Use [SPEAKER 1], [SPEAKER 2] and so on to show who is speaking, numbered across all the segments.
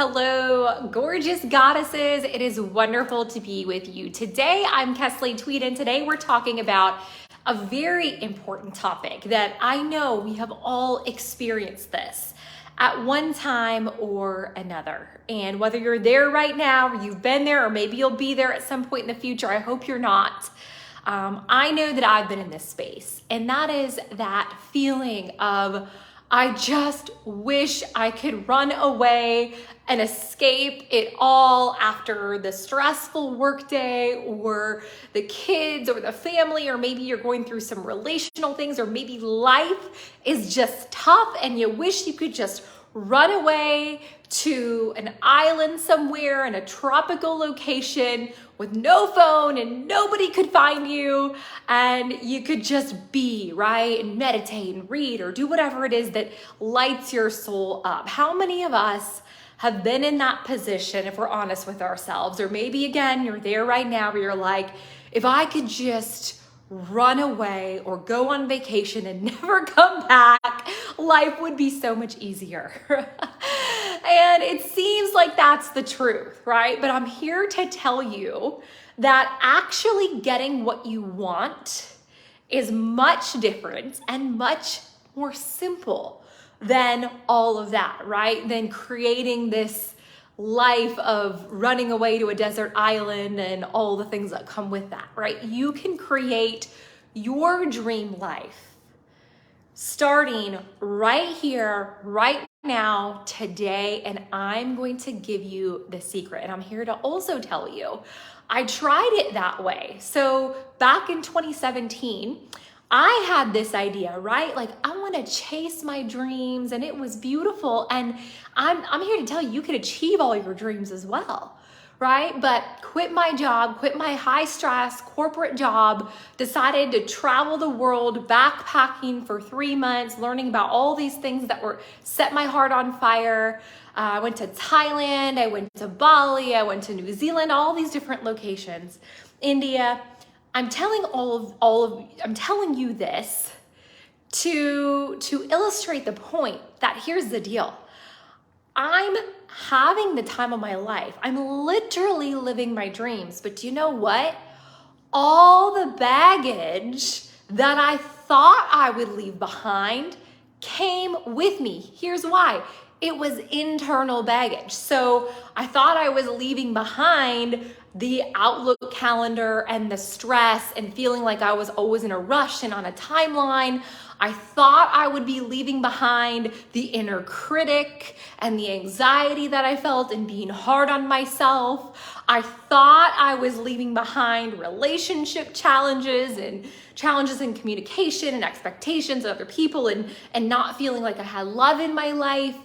[SPEAKER 1] Hello, gorgeous goddesses. It is wonderful to be with you. Today, I'm Kesley Tweed, and today we're talking about a very important topic that I know we have all experienced this at one time or another. And whether you're there right now, or you've been there, or maybe you'll be there at some point in the future, I hope you're not. I know that I've been in this space, and that is that feeling of I just wish I could run away and escape it all after the stressful workday or the kids or the family, or maybe you're going through some relational things, or maybe life is just tough and you wish you could just run away to an island somewhere in a tropical location with no phone and nobody could find you, and you could just be, right? And meditate and read or do whatever it is that lights your soul up. How many of us have been in that position, if we're honest with ourselves? Or maybe again, you're there right now where you're like, if I could just run away or go on vacation and never come back, life would be so much easier. And it seems like that's the truth, right? But I'm here to tell you that actually getting what you want is much different and much more simple than all of that, right? Than creating this life of running away to a desert island and all the things that come with that, right? You can create your dream life starting right here, right now, today, and I'm going to give you the secret. And I'm here to also tell you, I tried it that way. So back in 2017, I had this idea, right? Like, I want to chase my dreams, and it was beautiful. And I'm here to tell you, you can achieve all your dreams as well, right? But quit my job, quit my high stress corporate job, decided to travel the world backpacking for 3 months, learning about all these things that were set my heart on fire. I went to Thailand, I went to Bali, I went to New Zealand, all these different locations, India. I'm telling I'm telling you this to illustrate the point that here's the deal. I'm having the time of my life. I'm literally living my dreams. But do you know what? All the baggage that I thought I would leave behind came with me. Here's why. It was internal baggage. So I thought I was leaving behind the Outlook calendar and the stress and feeling like I was always in a rush and on a timeline. I thought I would be leaving behind the inner critic and the anxiety that I felt and being hard on myself. I thought I was leaving behind relationship challenges and challenges in communication and expectations of other people and not feeling like I had love in my life.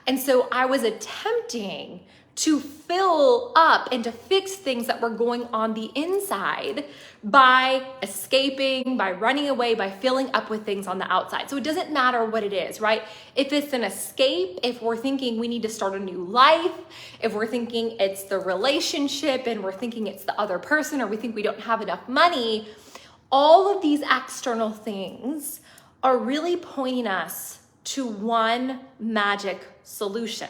[SPEAKER 1] And so I was attempting to fill up and to fix things that were going on the inside by escaping, by running away, by filling up with things on the outside. So it doesn't matter what it is, right? If it's an escape, if we're thinking we need to start a new life, if we're thinking it's the relationship and we're thinking it's the other person, or we think we don't have enough money, all of these external things are really pointing us to one magic solution.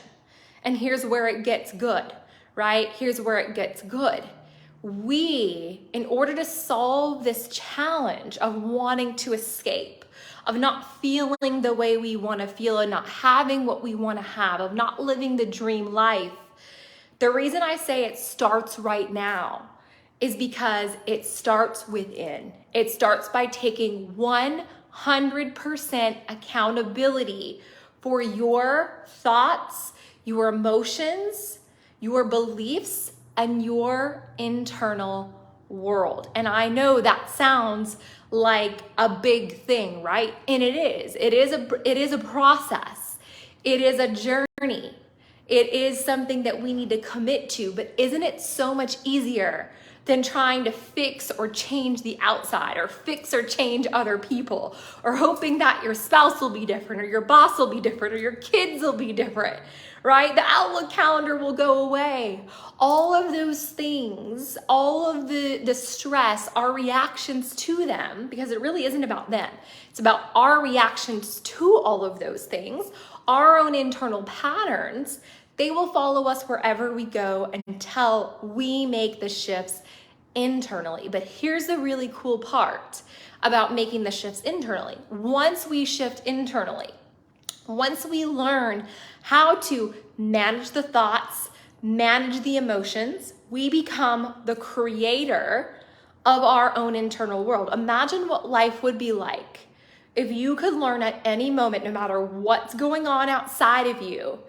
[SPEAKER 1] And here's where it gets good, right? Here's where it gets good. We, in order to solve this challenge of wanting to escape, of not feeling the way we want to feel and not having what we want to have, of not living the dream life, the reason I say it starts right now is because it starts within. It starts by taking 100% accountability for your thoughts, your emotions, your beliefs, and your internal world. And I know that sounds like a big thing, right? And it is. It is a process. It is a journey. It is something that we need to commit to. But isn't it so much easier than trying to fix or change the outside, or fix or change other people, or hoping that your spouse will be different, or your boss will be different, or your kids will be different, right? The Outlook calendar will go away. All of those things, all of the stress, our reactions to them, because it really isn't about them. It's about our reactions to all of those things, our own internal patterns They will follow us wherever we go until we make the shifts internally. But here's the really cool part about making the shifts internally. Once we shift internally, once we learn how to manage the thoughts, manage the emotions, we become the creator of our own internal world. Imagine what life would be like if you could learn at any moment, no matter what's going on outside of you,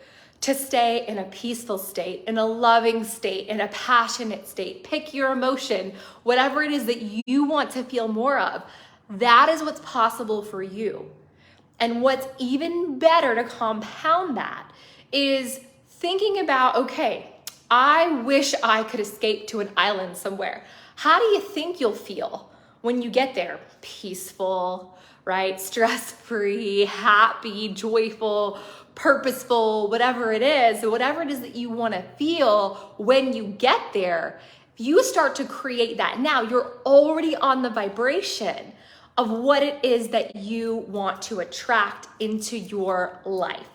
[SPEAKER 1] to stay in a peaceful state, in a loving state, in a passionate state. Pick your emotion, whatever it is that you want to feel more of. That is what's possible for you. And what's even better to compound that is thinking about, okay, I wish I could escape to an island somewhere. How do you think you'll feel when you get there? Peaceful, right? Stress-free, happy, joyful, purposeful, whatever it is that you want to feel when you get there. If you start to create that now, you're already on the vibration of what it is that you want to attract into your life.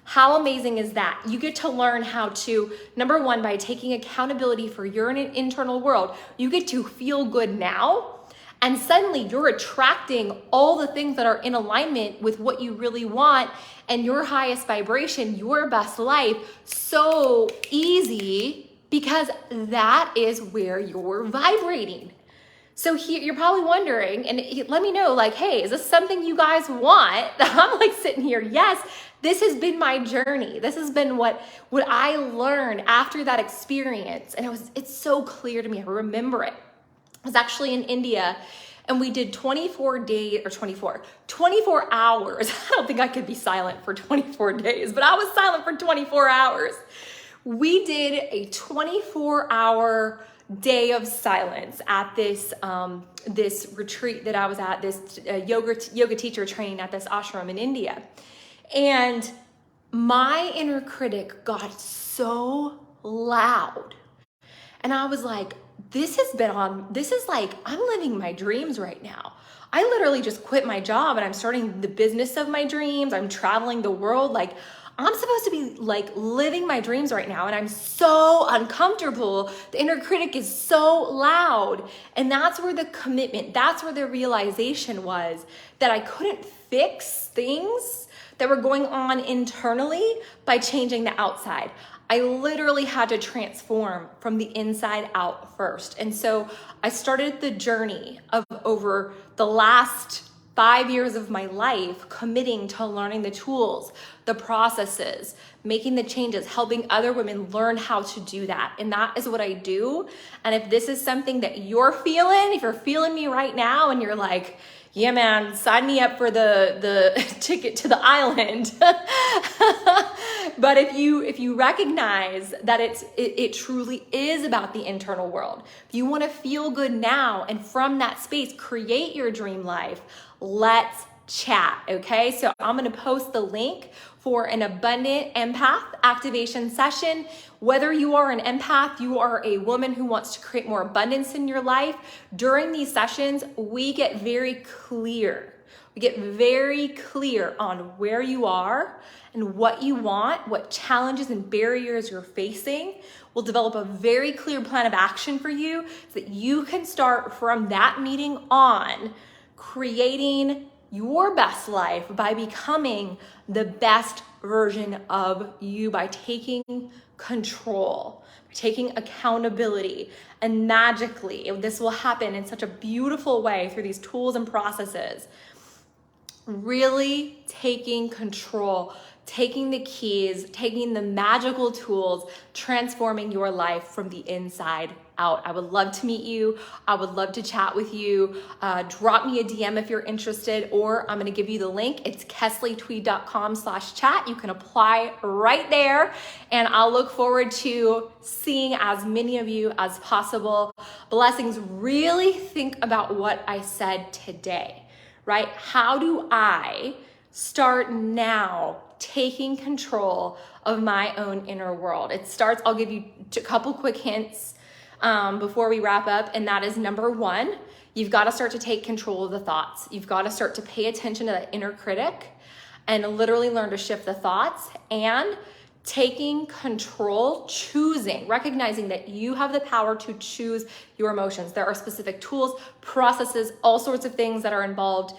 [SPEAKER 1] How amazing is that? You get to learn how to, number one, by taking accountability for your internal world, you get to feel good now. And suddenly you're attracting all the things that are in alignment with what you really want and your highest vibration, your best life, so easy because that is where you're vibrating. So here, you're probably wondering, and let me know, like, hey, is this something you guys want? I'm like sitting here, yes, this has been my journey. This has been what I learned after that experience. And it's so clear to me. I remember it. I was actually in India and we did 24 hours. I don't think I could be silent for 24 days, but I was silent for 24 hours. We did a 24-hour day of silence at this this retreat that I was at, this yoga teacher training at this ashram in India. And my inner critic got so loud. And I was like, this is like, I'm living my dreams right now. I literally just quit my job and I'm starting the business of my dreams. I'm traveling the world. Like, I'm supposed to be like living my dreams right now. And I'm so uncomfortable. The inner critic is so loud. And that's where the commitment, that's where the realization was that I couldn't fix things that were going on internally by changing the outside. I literally had to transform from the inside out first. And so I started the journey of over the last 5 years of my life committing to learning the tools, the processes, making the changes, helping other women learn how to do that. And that is what I do. And if this is something that you're feeling, if you're feeling me right now and you're like, yeah, man, sign me up for the ticket to the island. But if you recognize that it truly is about the internal world, if you want to feel good now and from that space create your dream life, let's chat, okay? So I'm going to post the link for an abundant empath activation session. Whether you are an empath, you are a woman who wants to create more abundance in your life, during these sessions, we get very clear. We get very clear on where you are and what you want, what challenges and barriers you're facing. We'll develop a very clear plan of action for you so that you can start from that meeting on creating your best life by becoming the best version of you, by taking control, by taking accountability. And magically, this will happen in such a beautiful way through these tools and processes. Really taking control, taking the keys, taking the magical tools, transforming your life from the inside out. I would love to meet you. I would love to chat with you. Drop me a DM if you're interested, or I'm going to give you the link. It's kesleytweed.com/chat. You can apply right there, and I'll look forward to seeing as many of you as possible. Blessings. Really think about what I said today, right? How do I start now taking control of my own inner world? It starts, I'll give you a couple quick hints before we wrap up, and that is number one, you've got to start to take control of the thoughts. You've got to start to pay attention to that inner critic and literally learn to shift the thoughts and taking control, choosing, recognizing that you have the power to choose your emotions. There are specific tools, processes, all sorts of things that are involved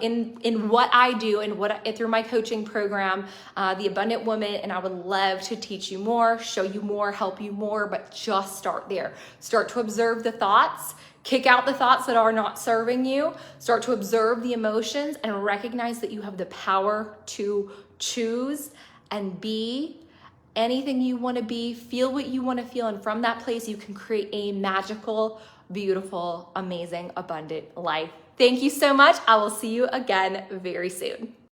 [SPEAKER 1] in what I do and through my coaching program, The Abundant Woman. And I would love to teach you more, show you more, help you more, but just start there. Start to observe the thoughts. Kick out the thoughts that are not serving you. Start to observe the emotions and recognize that you have the power to choose and be anything you want to be, feel what you want to feel. And from that place, you can create a magical, beautiful, amazing, abundant life. Thank you so much. I will see you again very soon.